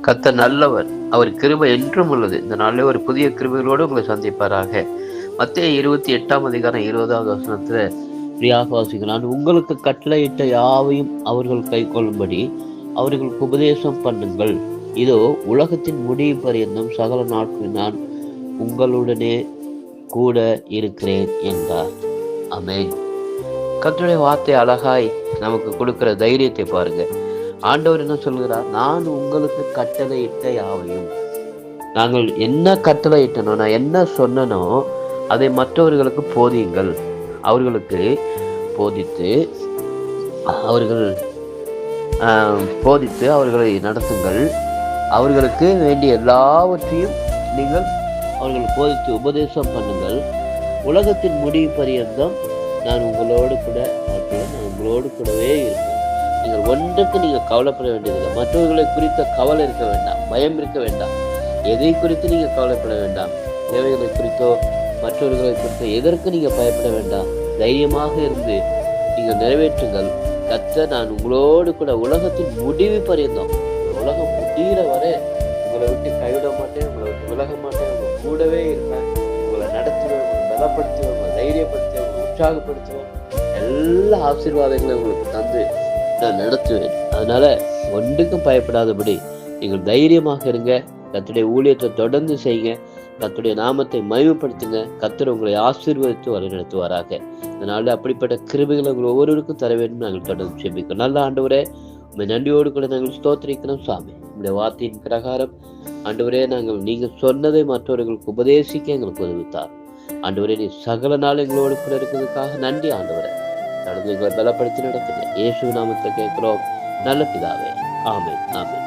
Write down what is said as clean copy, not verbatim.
கர்த்தர் நல்லவர், அவர் கிருபை என்றும் உள்ளது. இந்த நாளிலே ஒரு புதிய கிருபைகளோடு உங்களை சந்திப்பாராக. மத்தேயு 28:20 இப்படியாக வாசிக்கிறேன். நான் உங்களுக்கு கட்டளையிட்ட யாவையும் அவர்கள் கைக்கொள்ளும்படி அவர்களுக்கு உபதேசம் பண்ணுங்கள். இதோ உலகத்தின் முடிவு பரியந்தம் சகல நாட்களில் நான் உங்களுடனே கூட இருக்கிறேன் என்றார். ஆமென். கர்த்தருடைய வார்த்தை அழகாய் நமக்கு கொடுக்கிற தைரியத்தை பாருங்க. ஆண்டவர் என்ன சொல்கிறார்? நான் உங்களுக்கு கட்டளையிட்ட யாவையும். நாங்கள் என்ன கட்டளையிட்டனோ, நான் என்ன சொன்னனோ அதை மற்றவர்களுக்கு போதியுங்கள். அவர்களுக்கு போதித்து அவர்களை நடத்துங்கள். அவர்களுக்கு வேண்டிய எல்லாவற்றையும் நீங்கள் அவர்கள் போதித்து உபதேசம் பண்ணுங்கள். உலகத்தின் முடிவு பரியந்தம் நான் உங்களோடு கூட நான் உங்களோடு கூடவே இருப்பேன். நீங்கள் ஒன்றுக்கு நீங்கள் கவலைப்பட வேண்டியதில்லை. மற்றவர்களை குறித்த கவலை இருக்க வேண்டாம், பயம் இருக்க வேண்டாம். எதை குறித்து நீங்கள் கவலைப்பட வேண்டாம். தேவைகளை குறித்தோ மற்றவர்களை குறித்தோ எதற்கு நீங்கள் பயப்பட வேண்டாம். தைரியமாக இருந்து நீங்கள் நிறைவேற்றுங்கள். கர்த்தர் நான் உங்களோடு கூட உலகத்தின் முடிவு பரியந்தம், உலகம் முடிகிற வரை உங்களை விட்டு கைவிட மாட்டேன், உங்களை விட்டு விலக மாட்டேன், உங்களை கூடவே இருப்பேன். உங்களை நடத்துவேன், உங்களை பலப்படுத்துவேன், உங்களை தைரியப்படுத்துவேன், உங்களை உற்சாகப்படுத்துவேன். எல்லா ஆசீர்வாதங்களையும் உங்களுக்கு தந்து நான் நடத்துவேன். அதனால ஒன்றுக்கும் பயப்படாதபடி நீங்கள் தைரியமாக இருங்க. கர்த்தருடைய ஊழியத்தை தொடர்ந்து செய்யுங்க. கர்த்தருடைய நாமத்தை மகிமைப்படுத்துங்க. கர்த்தர் உங்களை ஆசீர்வதித்து வழிநடத்துவாராக. அதனால அப்படிப்பட்ட கிருபைகளை உங்கள் ஒவ்வொருவருக்கும் தர வேண்டும் நாங்கள் தொடர்ந்து செபிக்கிறோம். நல்ல ஆண்டவரே, உண்மை நன்றியோடு கூட நாங்கள் ஸ்தோத்திரிக்கிறோம் சாமி. உங்களுடைய வார்த்தையின் பிரகாரம் ஆண்டவரே, நீங்கள் சொன்னதை மற்றவர்களுக்கு உபதேசிக்க எங்களுக்கு உதவித்தார். ஆண்டவரே, நீ சகல நாள் எங்களோடு கூட இருக்கிறதுக்காக நன்றி ஆண்டவரே. தொடர்ந்து எங்களை பலப்படுத்தி நடத்துங்க. இயேசு நாமத்தை கேட்கிறோம் நல்ல பிதாவே. ஆமென், ஆமென்.